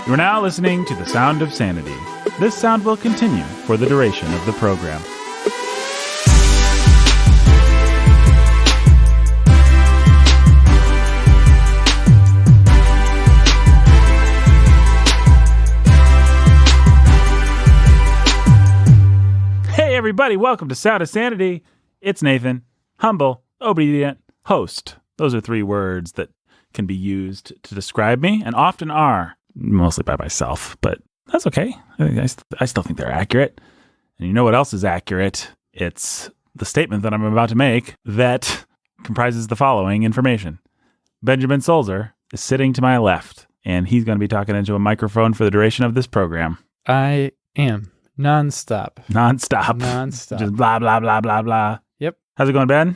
You are now listening to the sound of sanity. This sound will continue for the duration of the program. Hey everybody, welcome to Sound of Sanity. It's Nathan, humble, obedient, host. Those are 3 words that can be used to describe me, and often are, mostly by myself, but that's okay. I still think they're accurate. And you know what else is accurate? It's the statement that I'm about to make that comprises the following information. Benjamin Solzer is sitting to my left, and he's going to be talking into a microphone for the duration of this program. I am. Non-stop. Just blah, blah, blah, blah, blah. Yep. How's it going, Ben?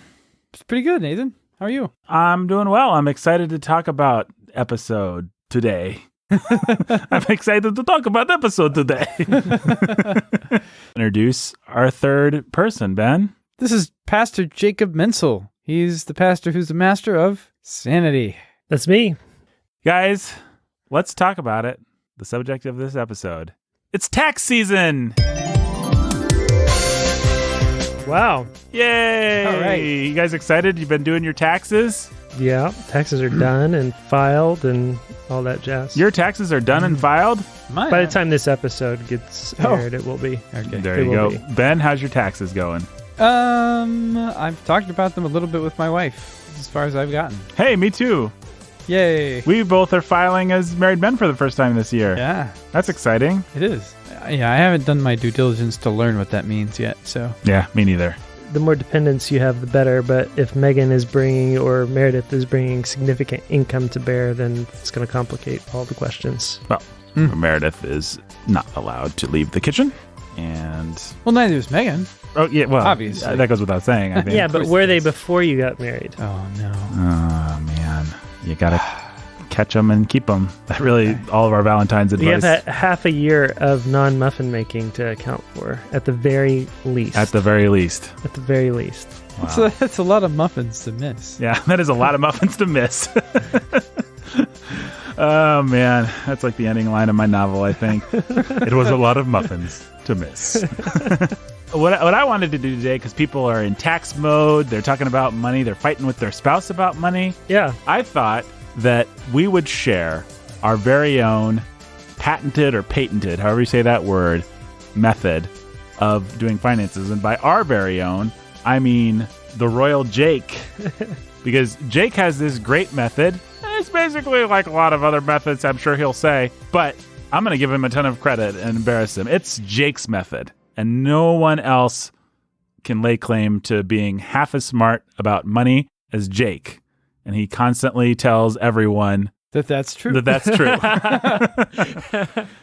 It's pretty good, Nathan. How are you? I'm doing well. I'm excited to talk about episode today. I'm excited to talk about episode today. Introduce our third person, Ben. This is Pastor Jacob Menzel. He's the pastor who's the master of sanity. That's me. Guys, let's talk about it. The subject of this episode. It's tax season. Wow. Yay. All right. You guys excited? You've been doing your taxes? Yeah, taxes are done and filed and all that jazz. Your taxes are done and filed? Mine. By the time this episode gets aired, it will be. Okay. There It you will go. be. Ben, how's your taxes going? I've talked about them a little bit with my wife, as far as I've gotten. Hey, me too. Yay. We both are filing as married men for the first time this year. Yeah, That's exciting. it is. Yeah, I haven't done my due diligence to learn what that means yet, so. Yeah, me neither. The more dependents you have, the better. But if Megan is bringing or Meredith is bringing significant income to bear, then it's going to complicate all the questions. Well, Meredith is not allowed to leave the kitchen. And Well, neither is Megan. oh yeah, well, Obviously. that goes without saying. I think. Yeah, but course were it they is. before you got married? Oh, no. Oh man, you gotta catch them and keep them. That really all of our Valentine's You have advice. that half a year of non-muffin making to account for, at the very least. At the very least. At the very least. Wow. So that's a lot of muffins to miss. Yeah, that is a lot of muffins to miss. Oh man, that's like the ending line of my novel, I think. It was a lot of muffins to miss. What I wanted to do today, because people are in tax mode, they're talking about money, they're fighting with their spouse about money. Yeah. I thought that we would share our very own patented or patented, however you say that word, method of doing finances. And by our very own, I mean the Royal Jake. Because Jake has this great method. It's basically like a lot of other methods, I'm sure he'll say. But I'm going to give him a ton of credit and embarrass him. It's Jake's method. And no one else can lay claim to being half as smart about money as Jake. And he constantly tells everyone That's true. that's true.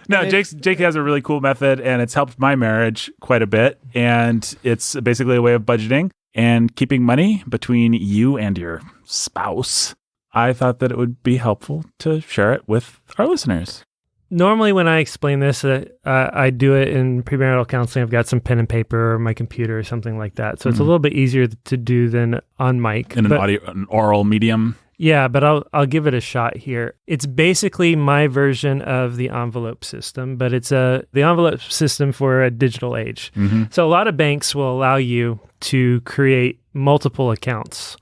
No, Jake has a really cool method, and it's helped my marriage quite a bit. And it's basically a way of budgeting and keeping money between you and your spouse. I thought that it would be helpful to share it with our listeners. Normally, when I explain this, I do it in premarital counseling. I've got some pen and paper or my computer or something like that. So it's a little bit easier to do than on mic. In an oral medium. Yeah, but I'll give it a shot here. It's basically my version of the envelope system, but it's the envelope system for a digital age. Mm-hmm. So a lot of banks will allow you to create multiple accounts.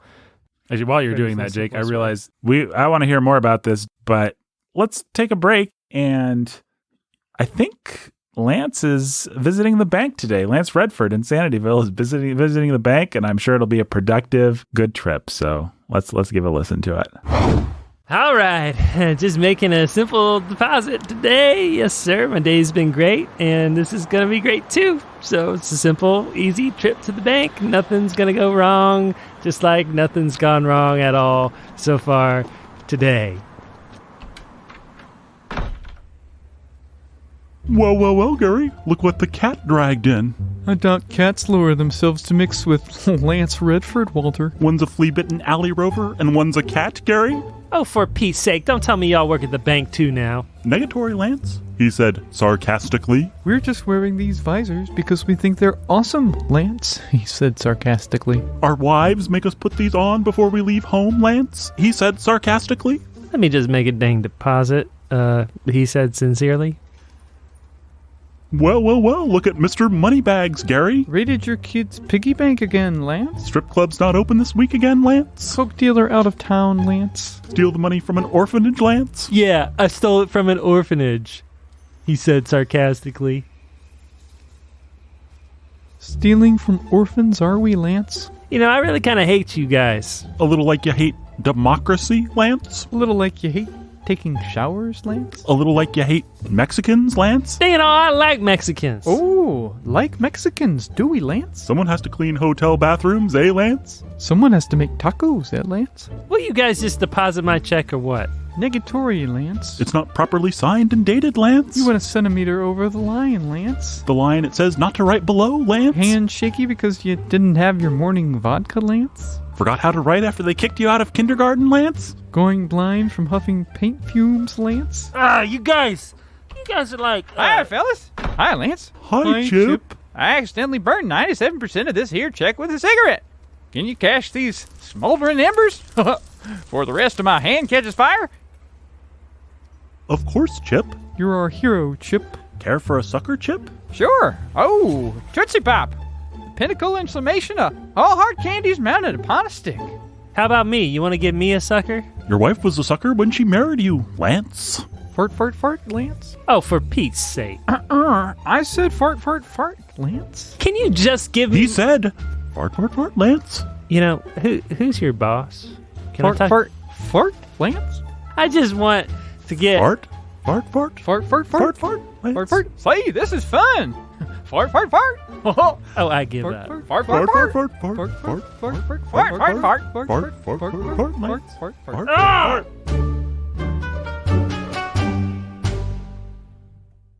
Actually, while you're Very doing that, Jake, I simple realize I want to hear more about this, but let's take a break. And I think Lance is visiting the bank today. Lance Redford in Sanityville is visiting the bank, and I'm sure it'll be a productive, good trip. So let's give a listen to it. All right, just making a simple deposit today. Yes, sir. My day's been great, and this is going to be great too. So it's a simple, easy trip to the bank. Nothing's going to go wrong, just like nothing's gone wrong at all so far today. Well, Gary, look what the cat dragged in. I doubt cats lower themselves to mix with Lance Redford, Walter. One's a flea-bitten alley rover, and one's a cat, Gary. Oh, for Pete's sake, don't tell me y'all work at the bank too now. Negatory, Lance, he said sarcastically. We're just wearing these visors because we think they're awesome, Lance, he said sarcastically. Our wives make us put these on before we leave home, Lance, he said sarcastically. Let me just make a dang deposit. he said sincerely. Well, look at Mr. Moneybags, Gary. Raided your kid's piggy bank again, Lance. Strip club's not open this week again, Lance. Coke dealer out of town, Lance. Steal the money from an orphanage, Lance. Yeah, I stole it from an orphanage, he said sarcastically. Stealing from orphans, are we, Lance? You know, I really kind of hate you guys. A little like you hate democracy, Lance. A little like you hate taking showers, Lance? A little like you hate Mexicans, Lance. You know, I like Mexicans. Oh, like Mexicans, do we, Lance? Someone has to clean hotel bathrooms, eh, Lance? Someone has to make tacos, Lance? Will you guys just deposit my check or what? Negatory, Lance. It's not properly signed and dated, Lance. You went a centimeter over the line, Lance. The line it says not to write below, Lance. Hand shaky because you didn't have your morning vodka, Lance? Forgot how to write after they kicked you out of kindergarten, Lance? Going blind from huffing paint fumes, Lance? You guys are like... Hi, fellas. Hi, Lance. Hi, Chip. I accidentally burned 97% of this here check with a cigarette. Can you cash these smoldering embers for the rest of my hand catches fire? Of course, Chip. You're our hero, Chip. Care for a sucker, Chip? Sure. Oh, Tootsie Pop. Pinnacle and summation of all hard candies mounted upon a stick. How about me? You want to give me a sucker? Your wife was a sucker when she married you, Lance. Fart, fart, fart, Lance. Oh, for Pete's sake. I said fart, fart, fart, Lance. Can you just give me... He said, fart, fart, fart, Lance. You know, who's your boss? Can Fart, I talk? fart, fart, Lance. I just want to get... Fart, fart, fart. Fart, fart, Fart, fart, fart, Lance. fart, fart. Say, this is fun. Fart, fart, fart. Oh, I give Fart, up. fart, fart, Fart, fart, fart, fart, fart, fart, fart, fart, fart, fart, fart, fart, fart, fart, fart, fart, fart, Lance. fart, fart, fart. Fart, fart.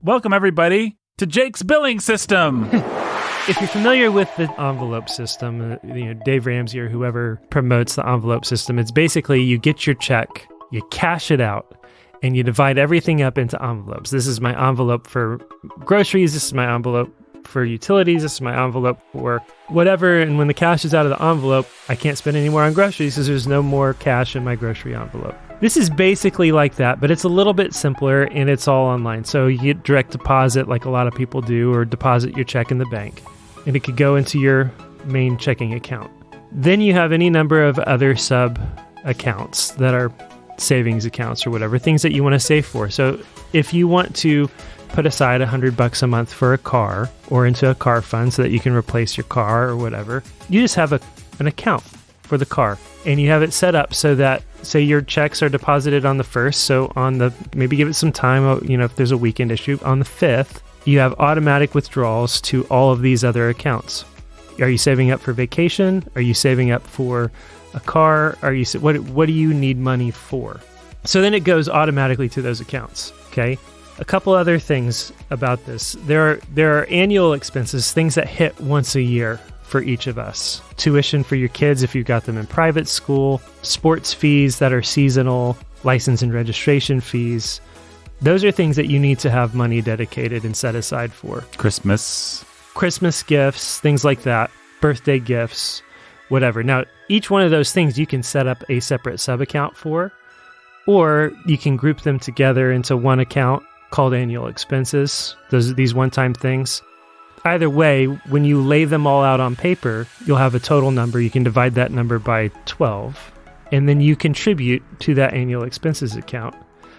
Welcome, everybody, to Jake's billing system. If you're familiar with the envelope system, Dave Ramsey or whoever promotes the envelope system, it's basically you get your check, you cash it out, and you divide everything up into envelopes. This is my envelope for groceries. This is my envelope for utilities. This is my envelope for whatever. And when the cash is out of the envelope, I can't spend any more on groceries because there's no more cash in my grocery envelope. This is basically like that, but it's a little bit simpler and it's all online. So you get direct deposit like a lot of people do, or deposit your check in the bank, and it could go into your main checking account. Then you have any number of other sub accounts that are savings accounts or whatever, things that you want to save for. So if you want to put aside $100 a month for a car or into a car fund so that you can replace your car or whatever, you just have an account for the car, and you have it set up so that, say your checks are deposited on the 1st, so on the, maybe give it some time, if there's a weekend issue, on the 5th, you have automatic withdrawals to all of these other accounts. Are you saving up for vacation? Are you saving up for a car? What do you need money for? So then it goes automatically to those accounts. Okay. A couple other things about this. There are annual expenses, things that hit once a year for each of us. Tuition for your kids if you've got them in private school, sports fees that are seasonal, license and registration fees. Those are things that you need to have money dedicated and set aside for. Christmas Gifts, things like that, birthday gifts, whatever. Now, each one of those things you can set up a separate sub-account for, or you can group them together into one account called annual expenses, these one-time things. Either way, when you lay them all out on paper, you'll have a total number. You can divide that number by 12, and then you contribute to that annual expenses account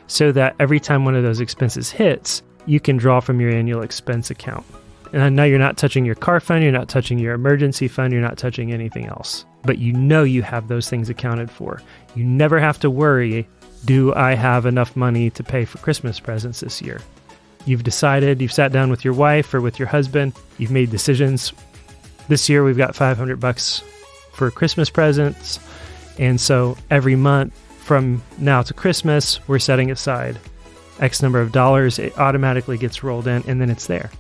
so that every time one of those expenses hits, you can draw from your annual expense account. And now you're not touching your car fund, you're not touching your emergency fund, you're not touching anything else. But you have those things accounted for. You never have to worry, do I have enough money to pay for Christmas presents this year? You've decided, you've sat down with your wife or with your husband, you've made decisions. This year we've got $500 for Christmas presents. And so every month from now to Christmas, we're setting aside X number of dollars. It automatically gets rolled in, and then it's there.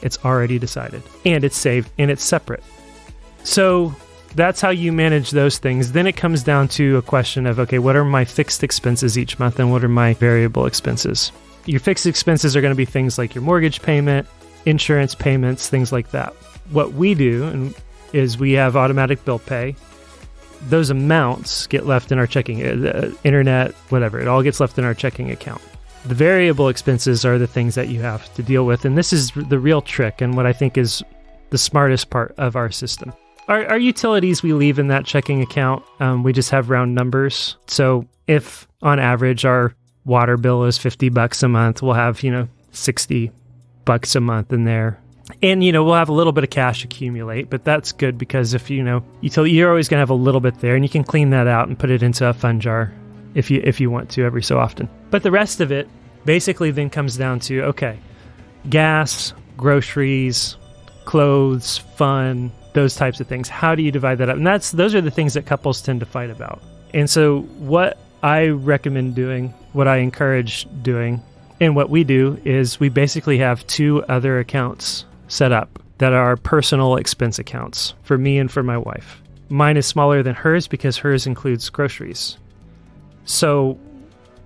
It's already decided, and it's saved, and it's separate. So that's how you manage those things. Then it comes down to a question of, okay, what are my fixed expenses each month, and what are my variable expenses? Your fixed expenses are going to be things like your mortgage payment, insurance payments, things like that. What we do is we have automatic bill pay. Those amounts get left in our checking, internet, whatever. It all gets left in our checking account. The variable expenses are the things that you have to deal with. And this is the real trick and what I think is the smartest part of our system. Our utilities we leave in that checking account. We just have round numbers. So if on average our water bill is $50 a month, we'll have, $60 a month in there. And, we'll have a little bit of cash accumulate, but that's good because if, you're always going to have a little bit there and you can clean that out and put it into a fund jar if you want to every so often. But the rest of it basically then comes down to, okay, gas, groceries, clothes, fun, those types of things. How do you divide that up? And those are the things that couples tend to fight about. And so what I recommend doing, what I encourage doing, and what we do is we basically have 2 other accounts set up that are personal expense accounts for me and for my wife. Mine is smaller than hers because hers includes groceries. So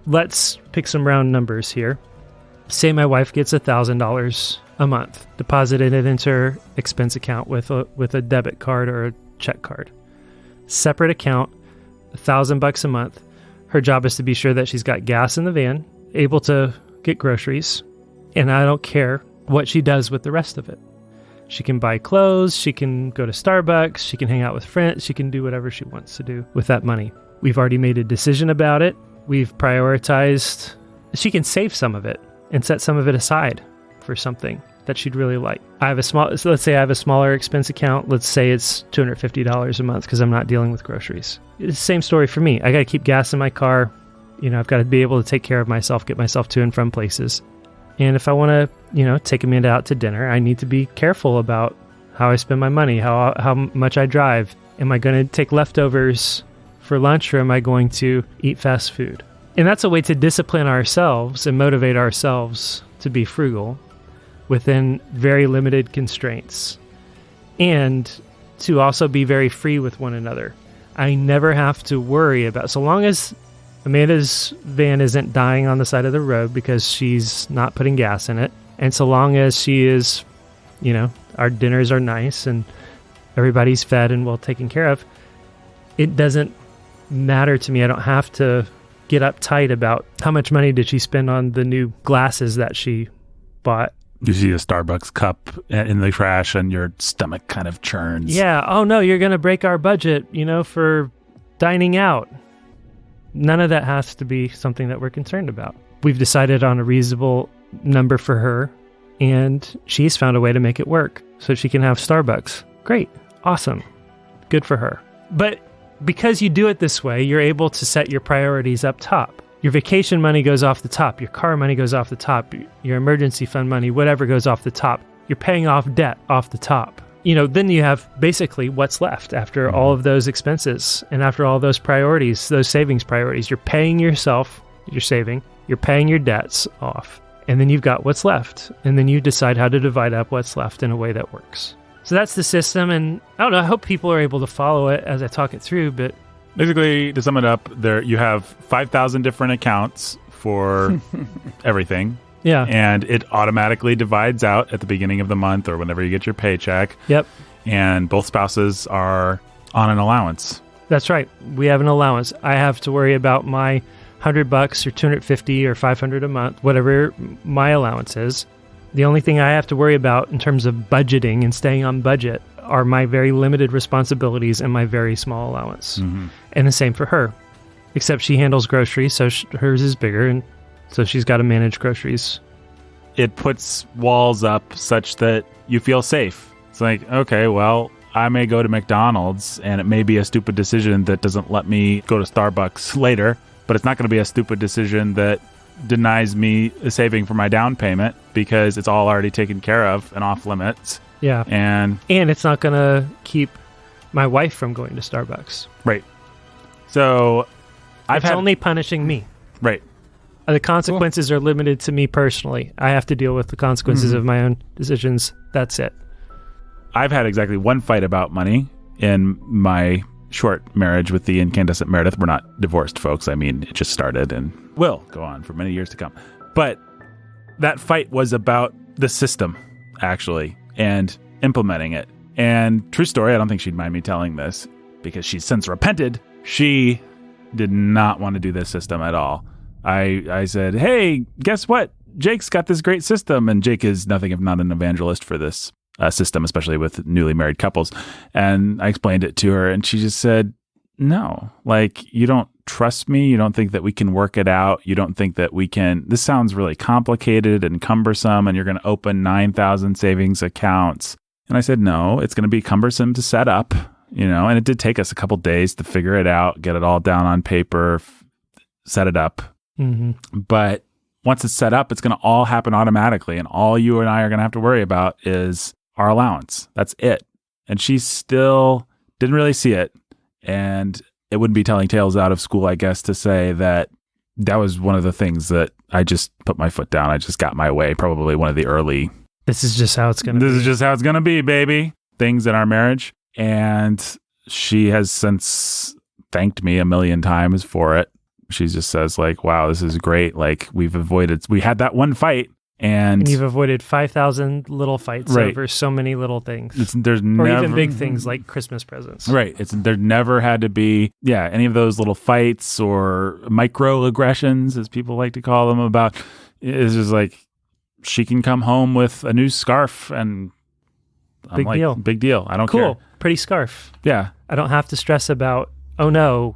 let's pick some round numbers here. Say my wife gets $1,000 a month deposited into her expense account with a debit card or a check card. Separate account, $1,000 a month. Her job is to be sure that she's got gas in the van, able to get groceries, and I don't care what she does with the rest of it. She can buy clothes, she can go to Starbucks, she can hang out with friends, she can do whatever she wants to do with that money. We've already made a decision about it. We've prioritized. She can save some of it and set some of it aside for something that she'd really like. Let's say I have a smaller expense account. Let's say it's $250 a month because I'm not dealing with groceries. It's the same story for me. I got to keep gas in my car. I've got to be able to take care of myself, get myself to and from places. And if I want to, take Amanda out to dinner, I need to be careful about how I spend my money, how much I drive. Am I going to take leftovers for lunch or am I going to eat fast food? And that's a way to discipline ourselves and motivate ourselves to be frugal within very limited constraints and to also be very free with one another. I never have to worry about, so long as Amanda's van isn't dying on the side of the road because she's not putting gas in it, and so long as she is, our dinners are nice and everybody's fed and well taken care of, it doesn't matter to me. I don't have to get uptight about how much money did she spend on the new glasses that she bought. You see a Starbucks cup in the trash and your stomach kind of churns. Yeah. Oh, no, you're going to break our budget, for dining out. None of that has to be something that we're concerned about. We've decided on a reasonable number for her, and she's found a way to make it work so she can have Starbucks. Great. Awesome. Good for her. But because you do it this way, you're able to set your priorities up top. Your vacation money goes off the top. Your car money goes off the top. Your emergency fund money, whatever, goes off the top. You're paying off debt off the top. Then you have basically what's left after all of those expenses and after all those priorities, those savings priorities. You're paying yourself, you're saving, you're paying your debts off, and then you've got what's left. And then you decide how to divide up what's left in a way that works. So that's the system, and I don't know, I hope people are able to follow it as I talk it through, but basically, to sum it up, there you have 5,000 different accounts for everything. Yeah. And it automatically divides out at the beginning of the month or whenever you get your paycheck. Yep. And both spouses are on an allowance. That's right. We have an allowance. I have to worry about my $100 or $250 or $500 a month, whatever my allowance is. The only thing I have to worry about in terms of budgeting and staying on budget are my very limited responsibilities and my very small allowance. Mm-hmm. And the same for her, except she handles groceries, so hers is bigger, and so she's got to manage groceries. It puts walls up such that you feel safe. It's like, okay, well, I may go to McDonald's, and it may be a stupid decision that doesn't let me go to Starbucks later, but it's not going to be a stupid decision that denies me a saving for my down payment because it's all already taken care of and off limits. Yeah. And it's not going to keep my wife from going to Starbucks. Right. So it's only punishing me. Right. The consequences are limited to me personally. I have to deal with the consequences of my own decisions. That's it. I've had exactly one fight about money in my short marriage with the incandescent Meredith. We're not divorced, folks. I mean, it just started and will go on for many years to come. But that fight was about the system, actually, and implementing it. And true story, I don't think she'd mind me telling this because she's since repented. She did not want to do this system at all. I said, hey, guess what? Jake's got this great system. And Jake is nothing if not an evangelist for this system, especially with newly married couples. And I explained it to her and she just said, no, like, you don't trust me. You don't think that we can work it out. You don't think that we can. This sounds really complicated and cumbersome, and you're going to open 9,000 savings accounts. And I said, no, it's going to be cumbersome to set up, and it did take us a couple days to figure it out, get it all down on paper, set it up. Mm-hmm. But once it's set up, it's going to all happen automatically. And all you and I are going to have to worry about is our allowance. That's it. And she still didn't really see it. And it wouldn't be telling tales out of school, I guess, to say that was one of the things that I just put my foot down. I just got my way. Probably one of the early. This is just how it's going to be. This is just how it's going to be, baby. Things in our marriage. And she has since thanked me a million times for it. She just says like, wow, this is great. Like we had that one fight. And you've avoided 5,000 little fights over so many little things. Even big things like Christmas presents. Right. There never had to be, any of those little fights or microaggressions, as people like to call them, about. It's just like, she can come home with a new scarf and I'm big deal. I don't care. Cool. Pretty scarf. Yeah. I don't have to stress about, oh no,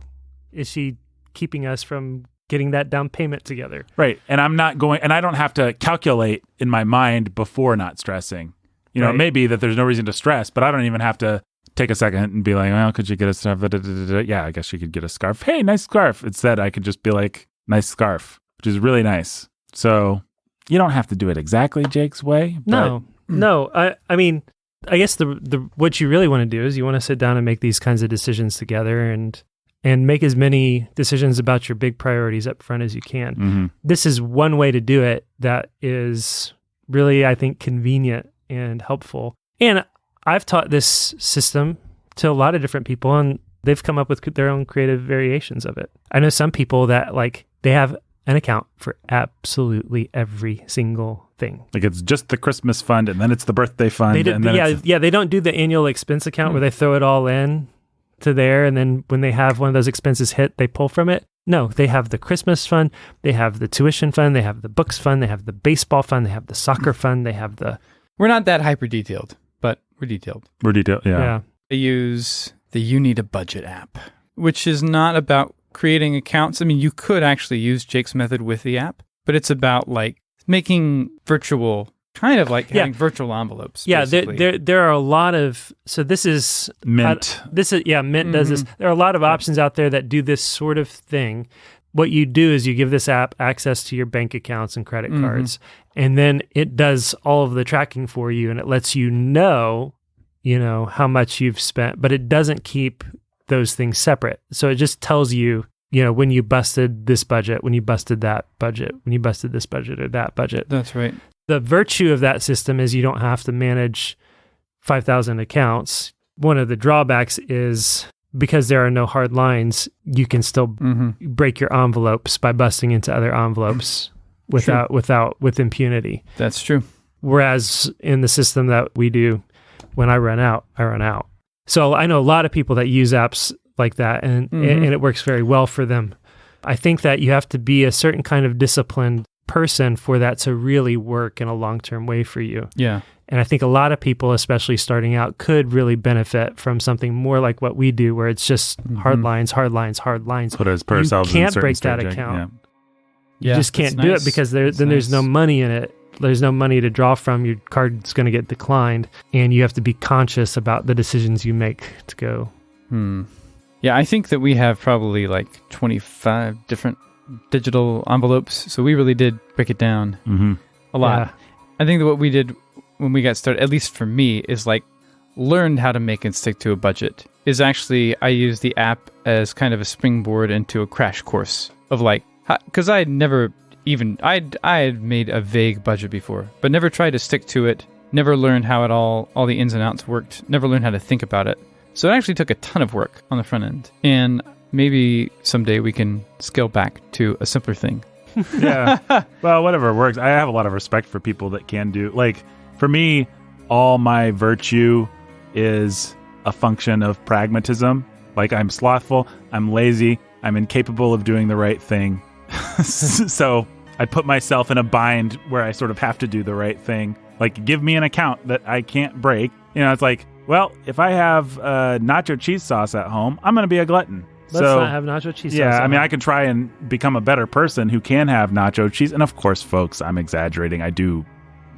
is she keeping us from getting that down payment together. Right. And I don't have to calculate in my mind before not stressing. It may be that there's no reason to stress, but I don't even have to take a second and be like, well, could you get a scarf? Yeah, I guess you could get a scarf. Hey, nice scarf. Instead, I could just be like, nice scarf, which is really nice. So you don't have to do it exactly Jake's way. No. I mean, I guess the what you really want to do is you want to sit down and make these kinds of decisions together and make as many decisions about your big priorities up front as you can. Mm-hmm. This is one way to do it that is really, I think, convenient and helpful. And I've taught this system to a lot of different people, and they've come up with their own creative variations of it. I know some people that they have an account for absolutely every single thing. Like it's just the Christmas fund, and then it's the birthday fund. They don't do the annual expense account where they throw it all in to there, and then when they have one of those expenses hit, they pull from it. No, they have the Christmas fund, they have the tuition fund, they have the books fund, they have the baseball fund, they have the soccer fund, they have the... We're not that hyper detailed, but we're detailed. We're detailed, yeah. I use the You Need a Budget app, which is not about creating accounts. I mean, you could actually use Jake's method with the app, but it's about making virtual... Kind of like having virtual envelopes. Yeah, there are a lot of... So this is... Mint. Mint does this. There are a lot of options out there that do this sort of thing. What you do is you give this app access to your bank accounts and credit cards, and then it does all of the tracking for you, and it lets you know how much you've spent, but it doesn't keep those things separate. So it just tells you, when you busted this budget, when you busted that budget, when you busted this budget or that budget. That's right. The virtue of that system is you don't have to manage 5,000 accounts. One of the drawbacks is because there are no hard lines, you can still break your envelopes by busting into with impunity. That's true. Whereas in the system that we do, when I run out, I run out. So I know a lot of people that use apps like that, and it works very well for them. I think that you have to be a certain kind of disciplined person for that to really work in a long-term way for you. Yeah. And I think a lot of people, especially starting out, could really benefit from something more like what we do, where it's just hard lines. Put ourselves you can't break that account. Yeah. You just can't do it because there's no money in it. There's no money to draw from. Your card's going to get declined, and you have to be conscious about the decisions you make to go. Yeah, I think that we have probably 25 different digital envelopes, so we really did break it down a lot. Yeah. I think that what we did when we got started, at least for me, is learned how to make and stick to a budget. Is actually I use the app as kind of a springboard into a crash course of because I had never even I had made a vague budget before, but never tried to stick to it. Never learned how it all the ins and outs worked. Never learned how to think about it. So it actually took a ton of work on the front end, and maybe someday we can scale back to a simpler thing. Yeah. Well, whatever works. I have a lot of respect for people that can do... for me, all my virtue is a function of pragmatism. I'm slothful, I'm lazy, I'm incapable of doing the right thing. So I put myself in a bind where I sort of have to do the right thing. Like, give me an account that I can't break. It's like, well, if I have nacho cheese sauce at home, I'm going to be a glutton. Let's not have nacho cheese sauce. Yeah, I mean, I can try and become a better person who can have nacho cheese. And of course, folks, I'm exaggerating. I do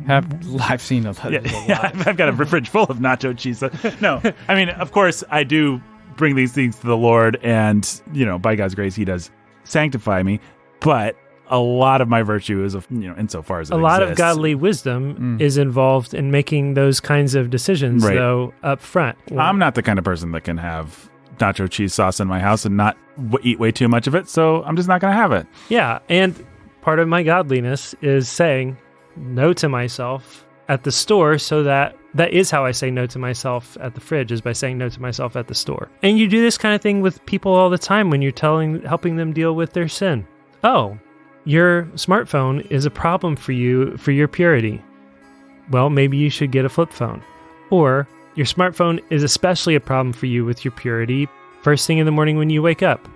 I've seen a lot. Yeah, I've got a fridge full of nacho cheese. No, I mean, of course, I do bring these things to the Lord, and by God's grace, He does sanctify me. But a lot of my virtue is, insofar as it a lot exists. of godly wisdom is involved in making those kinds of decisions, though, up front. I'm not the kind of person that can have nacho cheese sauce in my house and not eat way too much of it, so I'm just not going to have it. Yeah, and part of my godliness is saying no to myself at the store, so that is how I say no to myself at the fridge, is by saying no to myself at the store. And you do this kind of thing with people all the time when you're helping them deal with their sin. Oh, your smartphone is a problem for you for your purity. Well, maybe you should get a flip phone. Or your smartphone is especially a problem for you with your purity first thing in the morning when you wake up.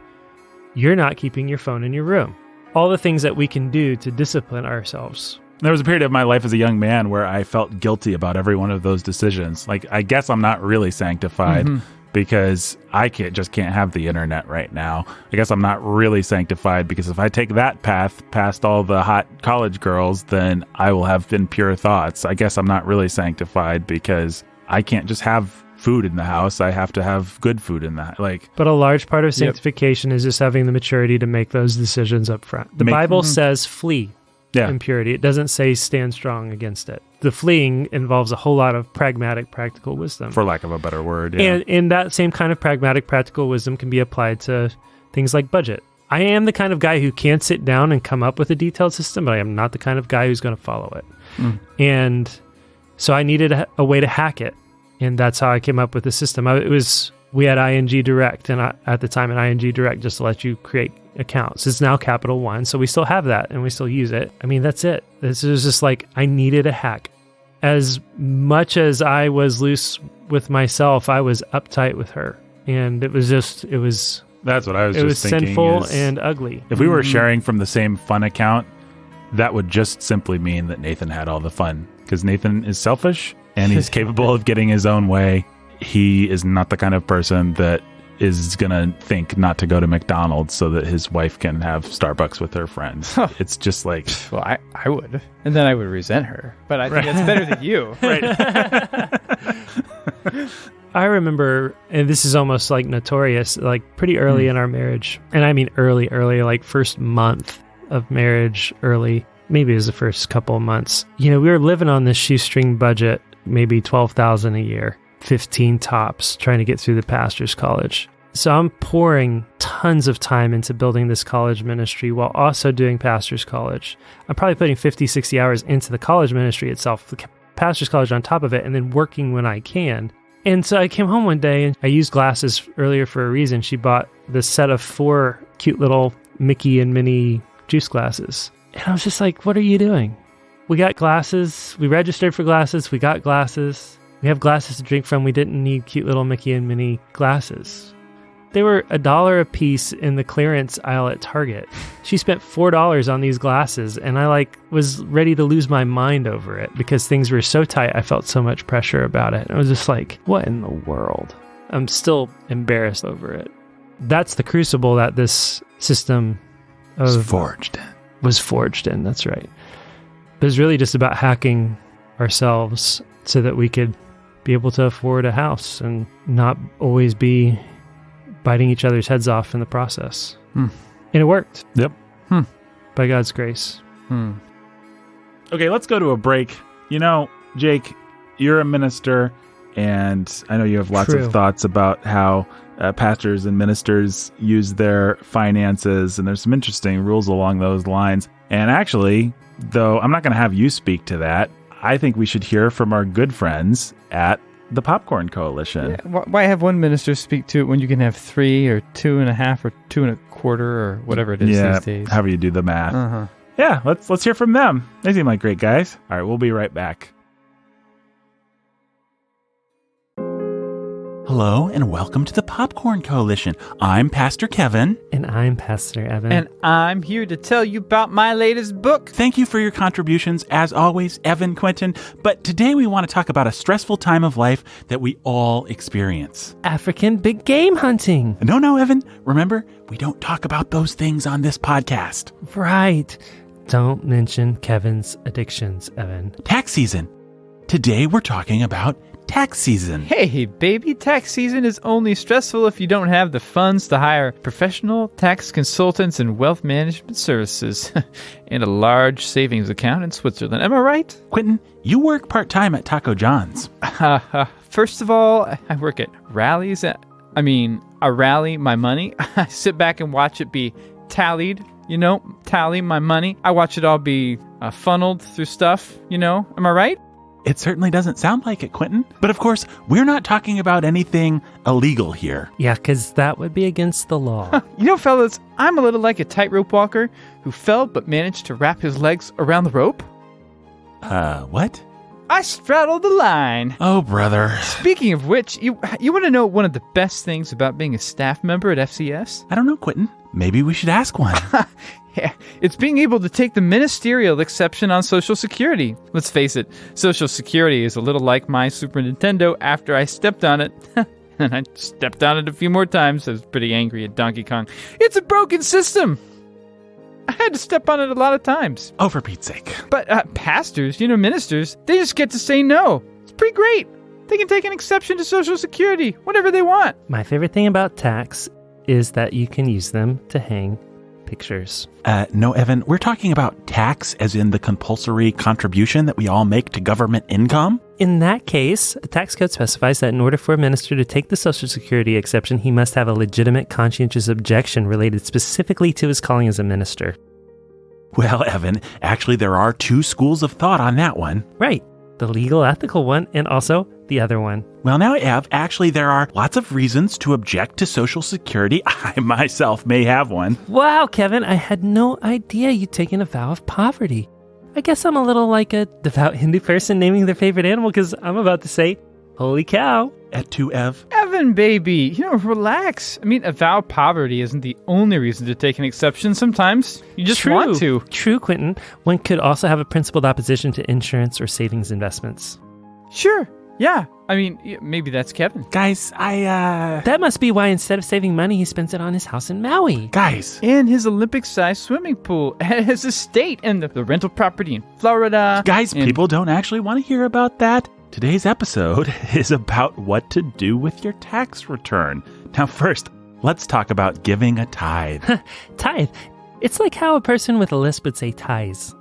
You're not keeping your phone in your room. All the things that we can do to discipline ourselves. There was a period of my life as a young man where I felt guilty about every one of those decisions. Like, I guess I'm not really sanctified because I just can't have the internet right now. I guess I'm not really sanctified because if I take that path past all the hot college girls, then I will have impure thoughts. I guess I'm not really sanctified because I can't just have food in the house. I have to have good food in the But a large part of sanctification is just having the maturity to make those decisions up front. The Bible says flee impurity. It doesn't say stand strong against it. The fleeing involves a whole lot of pragmatic, practical wisdom. For lack of a better word. Yeah. And that same kind of pragmatic, practical wisdom can be applied to things like budget. I am the kind of guy who can sit down and come up with a detailed system, but I am not the kind of guy who's going to follow it. And so I needed a way to hack it. And that's how I came up with the system. We had ING Direct, and at the time, ING Direct just to let you create accounts. It's now Capital One, so we still have that, and we still use it. I mean, that's it. This is just like, I needed a hack. As much as I was loose with myself, I was uptight with her. And it was That's what I was just thinking. It was sinful and ugly. If we were sharing from the same fun account, that would just simply mean that Nathan had all the fun. Because Nathan is selfish, and he's capable of getting his own way. He is not the kind of person that is going to think not to go to McDonald's so that his wife can have Starbucks with her friends. It's just like... Well, I would. And then I would resent her. But I think it's better than you. Right. I remember, and this is almost like notorious, like pretty early in our marriage. And I mean early, like first month of marriage, early. Maybe it was the first couple of months. We were living on this shoestring budget, maybe $12,000 a year. 15 tops, trying to get through the pastor's college. So I'm pouring tons of time into building this college ministry while also doing pastor's college. I'm probably putting 50, 60 hours into the college ministry itself, the pastor's college on top of it, and then working when I can. And so I came home one day, and I used glasses earlier for a reason. She bought this set of 4 cute little Mickey and Minnie juice glasses. And I was just like, what are you doing? We got glasses. We registered for glasses. We got glasses. We have glasses to drink from. We didn't need cute little Mickey and Minnie glasses. They were $1 a piece in the clearance aisle at Target. She spent $4 on these glasses, and I was ready to lose my mind over it because things were so tight. I felt so much pressure about it. I was just like, what in the world? I'm still embarrassed over it. That's the crucible that this system was forged in. That's right. But it's really just about hacking ourselves so that we could be able to afford a house and not always be biting each other's heads off in the process. And it worked. Yep. By God's grace. Okay, let's go to a break. Jake, you're a minister, and I know you have lots of thoughts about how pastors and ministers use their finances, and there's some interesting rules along those lines. And actually, though I'm not going to have you speak to that, I think we should hear from our good friends at the Popcorn Coalition. Yeah, why have one minister speak to it when you can have 3 or 2.5 or 2 1/4 or whatever it is these days? However you do the math. Yeah, let's hear from them. They seem like great guys. All right, we'll be right back. Hello and welcome to the Popcorn Coalition. I'm Pastor Kevin. And I'm Pastor Evan. And I'm here to tell you about my latest book. Thank you for your contributions, as always, Evan, Quentin. But today we want to talk about a stressful time of life that we all experience. African big game hunting. No, Evan. Remember, we don't talk about those things on this podcast. Right. Don't mention Kevin's addictions, Evan. Tax season. Today we're talking about tax season. Hey, baby, tax season is only stressful if you don't have the funds to hire professional tax consultants and wealth management services and a large savings account in Switzerland. Am I right? Quentin, you work part-time at Taco John's. First of all, I work at rallies. I rally my money. I sit back and watch it be tallied, tally my money. I watch it all be funneled through stuff, Am I right? It certainly doesn't sound like it, Quentin. But of course, we're not talking about anything illegal here. Yeah, because that would be against the law. Fellas, I'm a little like a tightrope walker who fell but managed to wrap his legs around the rope. What? I straddled the line. Oh, brother. Speaking of which, you want to know one of the best things about being a staff member at FCS? I don't know, Quentin. Maybe we should ask one. Yeah, it's being able to take the ministerial exception on Social Security. Let's face it, Social Security is a little like my Super Nintendo after I stepped on it. And I stepped on it a few more times. I was pretty angry at Donkey Kong. It's a broken system. I had to step on it a lot of times. Oh, for Pete's sake. But pastors, ministers, they just get to say no. It's pretty great. They can take an exception to Social Security whenever they want. My favorite thing about tax is that you can use them to hang pictures. No, Evan, we're talking about tax as in the compulsory contribution that we all make to government income. In that case, the tax code specifies that in order for a minister to take the Social Security exception, he must have a legitimate conscientious objection related specifically to his calling as a minister. Well, Evan, actually there are two schools of thought on that one. Right. The legal, ethical one, and also the other one. Well, now, Ev, actually there are lots of reasons to object to Social Security. I myself may have one. Wow, Kevin, I had no idea you'd taken a vow of poverty. I guess I'm a little like a devout Hindu person naming their favorite animal because I'm about to say, holy cow. At 2, Ev. Evan, baby, relax. A vow of poverty isn't the only reason to take an exception. Sometimes you just want to. True, Quentin. One could also have a principled opposition to insurance or savings investments. Sure. Yeah. Maybe that's Kevin. Guys, That must be why instead of saving money, he spends it on his house in Maui. Guys. And his Olympic-sized swimming pool, and his estate, and the rental property in Florida. Guys, people don't actually want to hear about that. Today's episode is about what to do with your tax return. Now, first, let's talk about giving a tithe. Tithe. It's like how a person with a lisp would say tithes.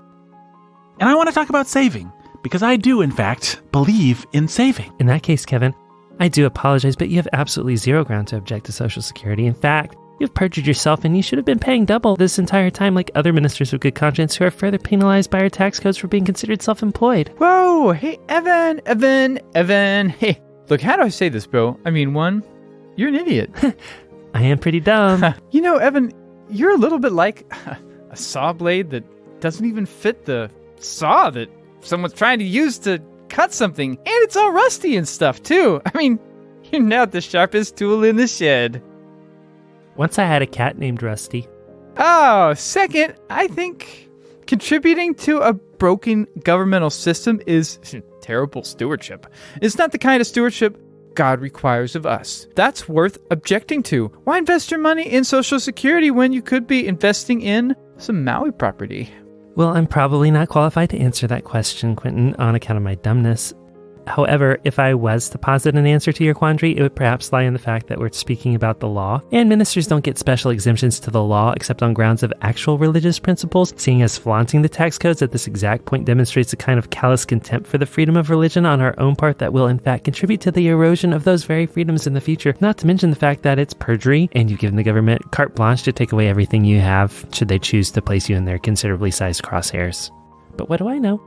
And I want to talk about saving, because I do, in fact, believe in saving. In that case, Kevin, I do apologize, but you have absolutely zero ground to object to Social Security. In fact, you've perjured yourself and you should have been paying double this entire time like other ministers of good conscience who are further penalized by our tax codes for being considered self-employed. Whoa, hey, Evan. Hey, look, how do I say this, bro? One, you're an idiot. I am pretty dumb. Evan, you're a little bit like a saw blade that doesn't even fit the saw that someone's trying to use to cut something. And it's all rusty and stuff, too. You're not the sharpest tool in the shed. Once I had a cat named Rusty. Oh, second, I think contributing to a broken governmental system is terrible stewardship. It's not the kind of stewardship God requires of us. That's worth objecting to. Why invest your money in Social Security when you could be investing in some Maui property? Well, I'm probably not qualified to answer that question, Quentin, on account of my dumbness. However, if I was to posit an answer to your quandary, it would perhaps lie in the fact that we're speaking about the law, and ministers don't get special exemptions to the law except on grounds of actual religious principles, seeing as flaunting the tax codes at this exact point demonstrates a kind of callous contempt for the freedom of religion on our own part that will in fact contribute to the erosion of those very freedoms in the future, not to mention the fact that it's perjury, and you've given the government carte blanche to take away everything you have, should they choose to place you in their considerably sized crosshairs. But what do I know?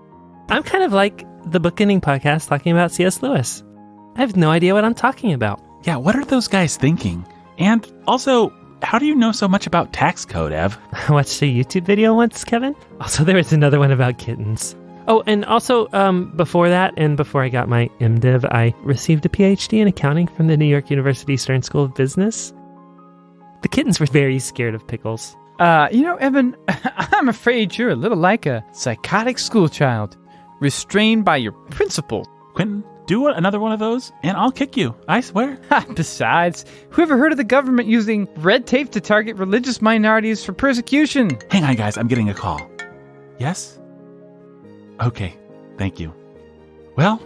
I'm kind of like the Bookending podcast talking about C.S. Lewis. I have no idea what I'm talking about. Yeah, what are those guys thinking? And also, how do you know so much about tax code, Ev? I watched a YouTube video once, Kevin. Also, there was another one about kittens. Oh, and also, before that, and before I got my MDiv, I received a PhD in accounting from the New York University Stern School of Business. The kittens were very scared of pickles. Evan, I'm afraid you're a little like a psychotic schoolchild, restrained by your principal. Quentin, do another one of those, and I'll kick you. I swear. Besides, who ever heard of the government using red tape to target religious minorities for persecution? Hang on, guys. I'm getting a call. Yes? Okay. Thank you. Well,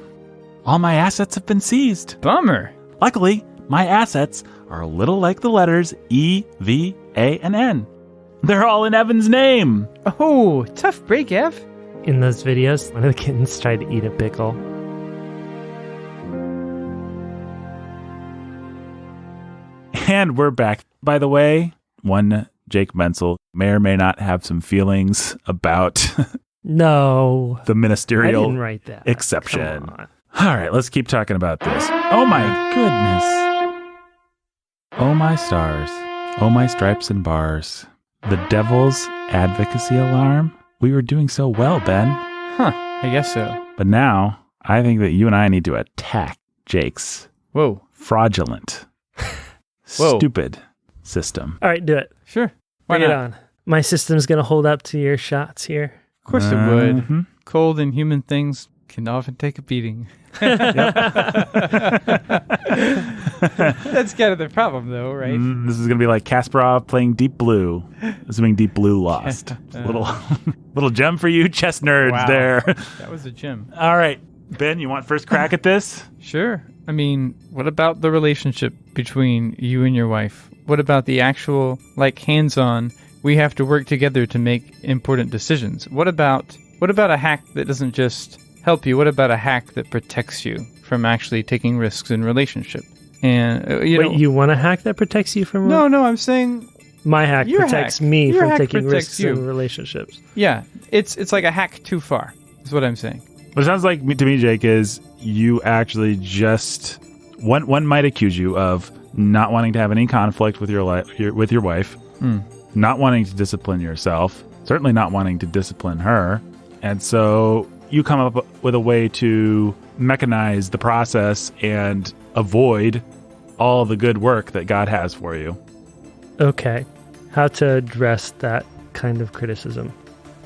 all my assets have been seized. Bummer. Luckily, my assets are a little like the letters E, V, A, and N. They're all in Evan's name. Oh, tough break, Ev. In those videos, one of the kittens tried to eat a pickle. And we're back. By the way, one Jake Menzel may or may not have some feelings about No. the I ministerial didn't write that. exception. Come on. All right, let's keep talking about this. Oh my goodness. Oh my stars. Oh my stripes and bars. The devil's advocacy alarm. We were doing so well, Ben. Huh, I guess so. But now, I think that you and I need to attack Jake's Whoa. fraudulent, Whoa. stupid system. All right, do it. Sure. Why Bring it not? on. My system's going to hold up to your shots here. Of course it would. Mhm. Cold and human things can often take a beating. That's kind of the problem, though, right? This is going to be like Kasparov playing Deep Blue, assuming Deep Blue lost. Little gem for you chess nerds Wow. there. That was a gem. All right, Ben, you want first crack at this? Sure. I mean, what about the relationship between you and your wife? What about the actual, hands-on, we have to work together to make important decisions? What about a hack that doesn't just help you? What about a hack that protects you from actually taking risks in relationship? And You want a hack that protects you from... No, I'm saying My hack Your protects hack. me Your from hack taking protects risks you. in relationships. yeah, it's like a hack too far. Is what I'm saying. What it sounds like to me, Jake, is you actually just one might accuse you of not wanting to have any conflict with your wife, not wanting to discipline yourself, certainly not wanting to discipline her, and so you come up with a way to mechanize the process and avoid all the good work that God has for you. Okay. How to address that kind of criticism.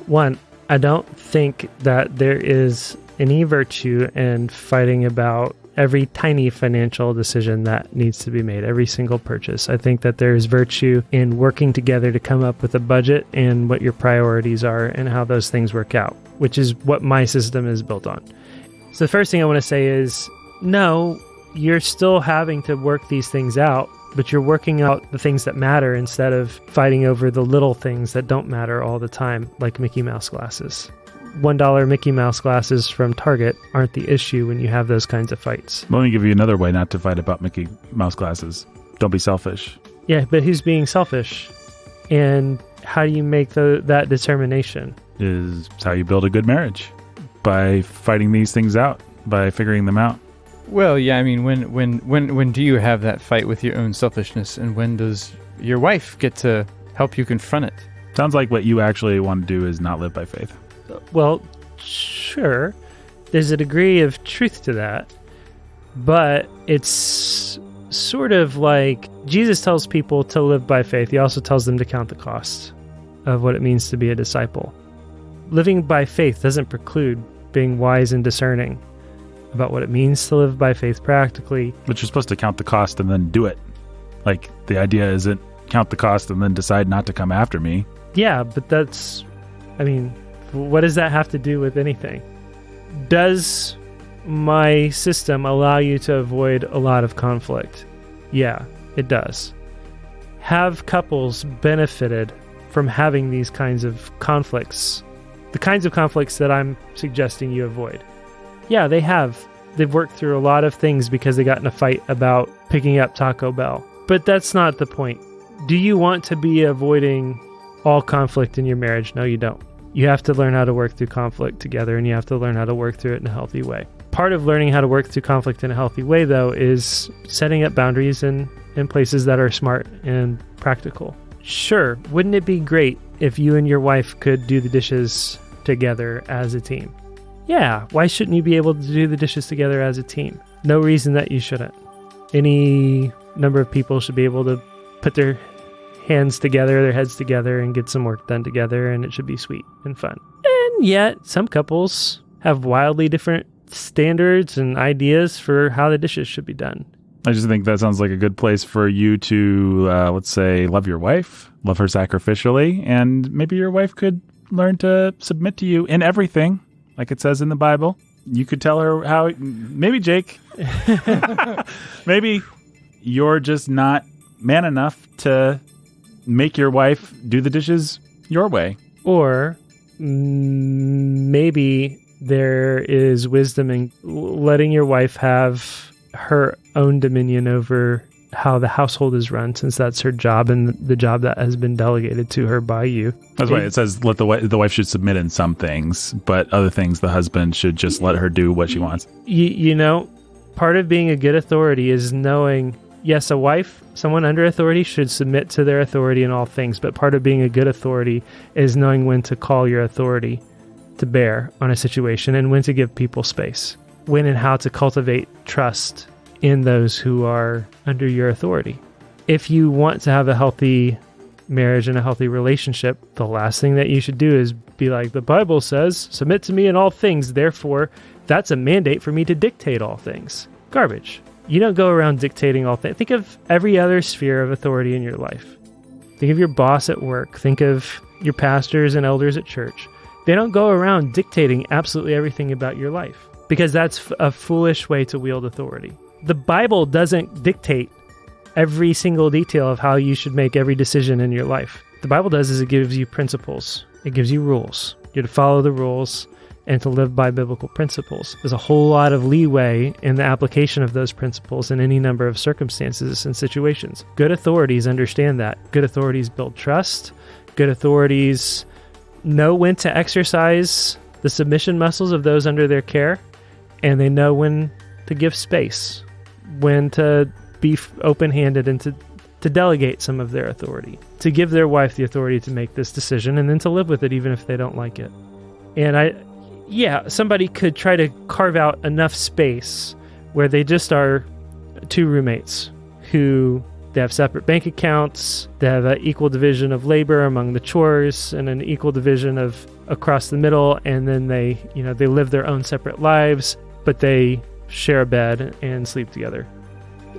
One, I don't think that there is any virtue in fighting about every tiny financial decision that needs to be made, every single purchase. I think that there is virtue in working together to come up with a budget and what your priorities are and how those things work out, which is what my system is built on. So the first thing I want to say is, no, you're still having to work these things out, but you're working out the things that matter instead of fighting over the little things that don't matter all the time, like Mickey Mouse glasses. $1 Mickey Mouse glasses from Target aren't the issue when you have those kinds of fights. Let me give you another way not to fight about Mickey Mouse glasses. Don't be selfish. Yeah, but who's being selfish? And how do you make that determination? Is how you build a good marriage, by fighting these things out, by figuring them out. Well, yeah, I mean, when do you have that fight with your own selfishness, and when does your wife get to help you confront it? Sounds like what you actually want to do is not live by faith. Well, sure, there's a degree of truth to that, but it's sort of like Jesus tells people to live by faith. He also tells them to count the cost of what it means to be a disciple. Living by faith doesn't preclude being wise and discerning about what it means to live by faith practically. But you're supposed to count the cost and then do it. Like, the idea isn't count the cost and then decide not to come after me. Yeah, but that's, I mean, what does that have to do with anything? Does my system allow you to avoid a lot of conflict? Yeah, it does. Have couples benefited from having these kinds of conflicts? The kinds of conflicts that I'm suggesting you avoid. Yeah, they have. They've worked through a lot of things because they got in a fight about picking up Taco Bell. But that's not the point. Do you want to be avoiding all conflict in your marriage? No, you don't. You have to learn how to work through conflict together, and you have to learn how to work through it in a healthy way. Part of learning how to work through conflict in a healthy way, though, is setting up boundaries in places that are smart and practical. Sure, wouldn't it be great if you and your wife could do the dishes together as a team? Yeah, why shouldn't you be able to do the dishes together as a team? No reason that you shouldn't. Any number of people should be able to put their hands together, their heads together, and get some work done together, and it should be sweet and fun. And yet, some couples have wildly different standards and ideas for how the dishes should be done. I just think that sounds like a good place for you to, let's say, love your wife, love her sacrificially, and maybe your wife could learn to submit to you in everything, like it says in the Bible. You could tell her how, maybe Jake, maybe you're just not man enough to make your wife do the dishes your way. Or maybe there is wisdom in letting your wife have her own dominion over how the household is run, since that's her job and the job that has been delegated to her by you. That's why it says let the wife should submit in some things, but other things the husband should just let her do what she wants. You know, part of being a good authority is knowing, yes, a wife, someone under authority, should submit to their authority in all things, but part of being a good authority is knowing when to call your authority to bear on a situation and when to give people space, when and how to cultivate trust in those who are under your authority. If you want to have a healthy marriage and a healthy relationship, the last thing that you should do is be like, the Bible says, submit to me in all things, therefore that's a mandate for me to dictate all things. Garbage. You don't go around dictating all things. Think of every other sphere of authority in your life. Think of your boss at work. Think of your pastors and elders at church. They don't go around dictating absolutely everything about your life, because that's a foolish way to wield authority. The Bible doesn't dictate every single detail of how you should make every decision in your life. The Bible does is it gives you principles. It gives you rules. You're to follow the rules and to live by biblical principles. There's a whole lot of leeway in the application of those principles in any number of circumstances and situations. Good authorities understand that. Good authorities build trust. Good authorities know when to exercise the submission muscles of those under their care, and they know when to give space, when to be open-handed and to delegate some of their authority, to give their wife the authority to make this decision and then to live with it even if they don't like it. And somebody could try to carve out enough space where they just are two roommates who they have separate bank accounts, they have an equal division of labor among the chores and an equal division of across the middle, and then they live their own separate lives, but they share a bed and sleep together.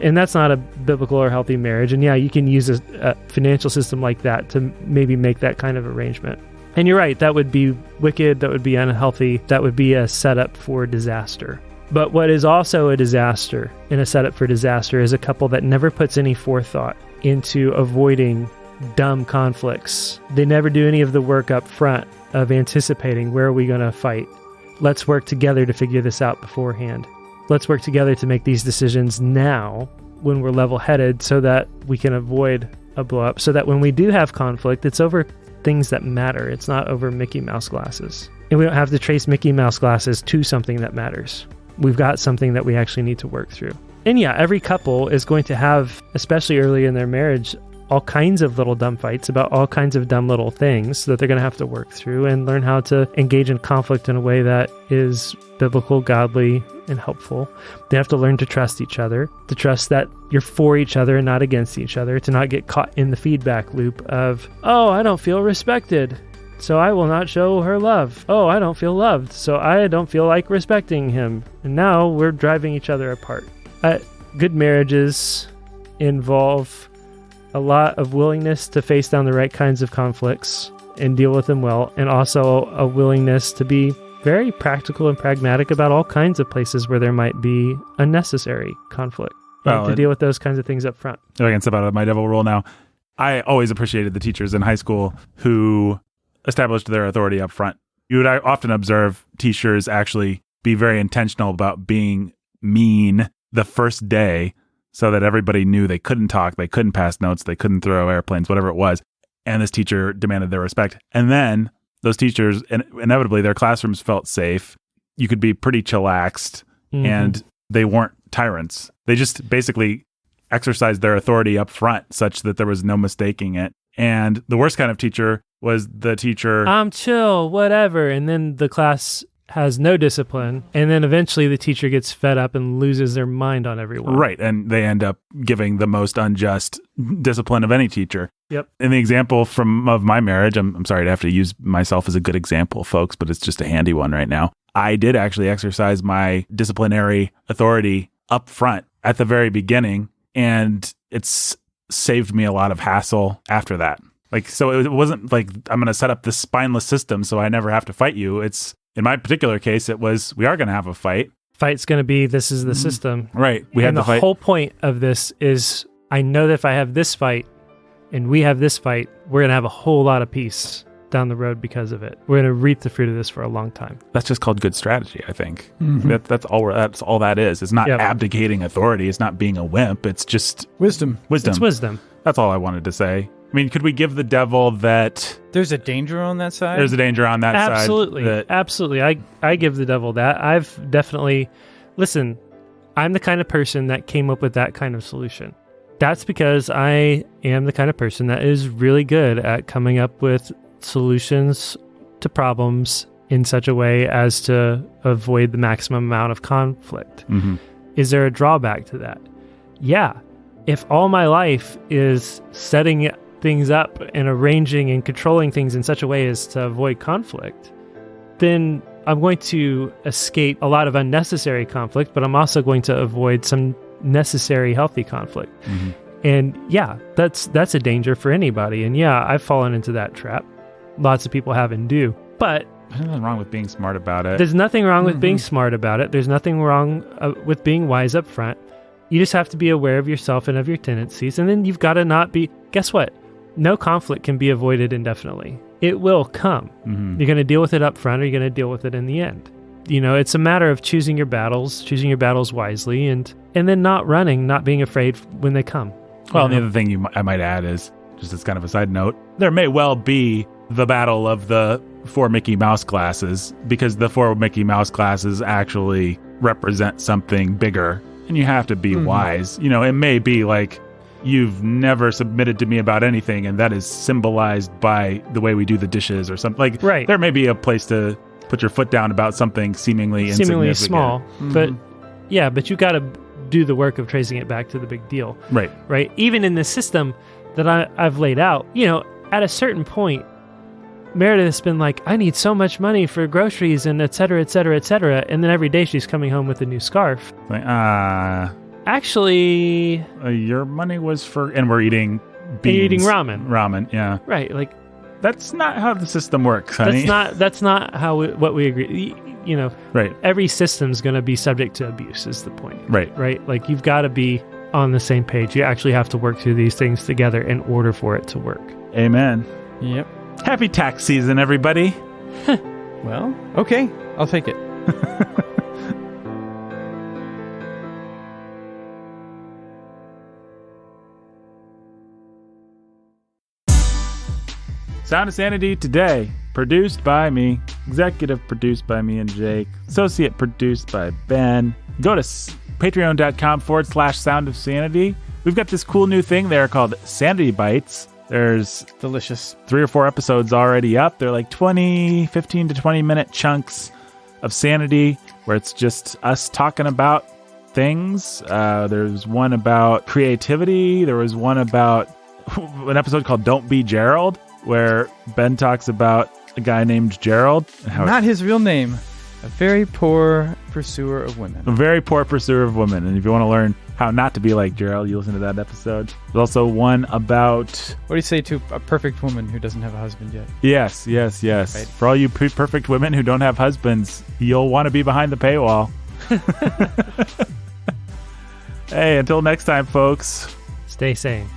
And that's not a biblical or healthy marriage. And yeah, you can use a financial system like that to maybe make that kind of arrangement. And you're right, that would be wicked, that would be unhealthy, that would be a setup for disaster. But what is also a disaster and a setup for disaster is a couple that never puts any forethought into avoiding dumb conflicts. They never do any of the work up front of anticipating, where are we going to fight? Let's work together to figure this out beforehand. Let's work together to make these decisions now when we're level-headed so that we can avoid a blow-up, so that when we do have conflict, it's over things that matter. It's not over Mickey Mouse glasses. And we don't have to trace Mickey Mouse glasses to something that matters. We've got something that we actually need to work through. And yeah, every couple is going to have, especially early in their marriage, all kinds of little dumb fights about all kinds of dumb little things that they're going to have to work through and learn how to engage in conflict in a way that is biblical, godly, and helpful. They have to learn to trust each other, to trust that you're for each other and not against each other, to not get caught in the feedback loop of, oh, I don't feel respected, so I will not show her love. Oh, I don't feel loved, so I don't feel like respecting him. And now we're driving each other apart. Good marriages involve a lot of willingness to face down the right kinds of conflicts and deal with them well, and also a willingness to be very practical and pragmatic about all kinds of places where there might be unnecessary conflict. And to deal with those kinds of things up front. If I can step out of my devil role now, I always appreciated the teachers in high school who established their authority up front. You would often observe teachers actually be very intentional about being mean the first day so that everybody knew they couldn't talk, they couldn't pass notes, they couldn't throw airplanes, whatever it was. And this teacher demanded their respect. And then those teachers, inevitably, their classrooms felt safe. You could be pretty chillaxed, and they weren't tyrants. They just basically exercised their authority up front such that there was no mistaking it. And the worst kind of teacher was the teacher, I'm chill, whatever. And then the class has no discipline, and then eventually the teacher gets fed up and loses their mind on everyone. Right, and they end up giving the most unjust discipline of any teacher. Yep. In the example of my marriage, I'm sorry to have to use myself as a good example, folks, but it's just a handy one right now. I did actually exercise my disciplinary authority up front at the very beginning, and it's saved me a lot of hassle after that. Like, so it wasn't like I'm going to set up this spineless system so I never have to fight you. It's, in my particular case, it was, we are going to have a fight. Fight's going to be, this is the system. Right. We had the fight. whole point of this is, I know that if I have this fight and we have this fight, we're going to have a whole lot of peace down the road because of it. We're going to reap the fruit of this for a long time. That's just called good strategy, I think. That's all that is. It's not abdicating authority. It's not being a wimp. It's just wisdom. It's wisdom. That's all I wanted to say. I mean, could we give the devil that... There's a danger on that side? There's a danger on that side. Absolutely. I give the devil that. I've definitely... Listen, I'm the kind of person that came up with that kind of solution. That's because I am the kind of person that is really good at coming up with solutions to problems in such a way as to avoid the maximum amount of conflict. Mm-hmm. Is there a drawback to that? Yeah. If all my life is setting things up and arranging and controlling things in such a way as to avoid conflict, then I'm going to escape a lot of unnecessary conflict, but I'm also going to avoid some necessary healthy conflict. Mm-hmm. And yeah, that's a danger for anybody. And yeah, I've fallen into that trap. Lots of people have and do. But there's nothing wrong with being smart about it. There's nothing wrong with being smart about it. There's nothing wrong with being wise up front. You just have to be aware of yourself and of your tendencies. And then you've got to not be... Guess what? No conflict can be avoided indefinitely. It will come. Mm-hmm. You're going to deal with it up front, or you're going to deal with it in the end. You know, it's a matter of choosing your battles wisely, and then not running, not being afraid when they come. Well, and the other thing I might add is, just as kind of a side note, there may well be the battle of the 4 Mickey Mouse glasses, because the 4 Mickey Mouse glasses actually represent something bigger, and you have to be wise. You know, it may be like, you've never submitted to me about anything, and that is symbolized by the way we do the dishes or something. Like, right. There may be a place to put your foot down about something seemingly small. But yeah, but you got to do the work of tracing it back to the big deal. Right. Even in the system that I've laid out, you know, at a certain point, Meredith's been like, I need so much money for groceries and et cetera, et cetera, et cetera. And then every day she's coming home with a new scarf. Like, actually, your money was for, and we're eating beans. You're eating ramen. Ramen, yeah. Right, like that's not how the system works, honey. That's not how what we agree. You know, right? Every system's going to be subject to abuse. Is the point? Right. Like you've got to be on the same page. You actually have to work through these things together in order for it to work. Amen. Yep. Happy tax season, everybody. Well, okay, I'll take it. Sound of Sanity today, produced by me, executive produced by me and Jake, associate produced by Ben. Go to patreon.com/Sound of Sanity. We've got this cool new thing there called Sanity Bites. There's delicious 3 or 4 episodes already up. They're like 15 to 20 minute chunks of sanity where it's just us talking about things. There's one about creativity. There was one about an episode called Don't Be Gerald, where Ben talks about a guy named Gerald. Not his real name. A very poor pursuer of women. A very poor pursuer of women. And if you want to learn how not to be like Gerald, you listen to that episode. There's also one about... What do you say to a perfect woman who doesn't have a husband yet? Yes. Right. For all you perfect women who don't have husbands, you'll want to be behind the paywall. Hey, until next time, folks. Stay sane.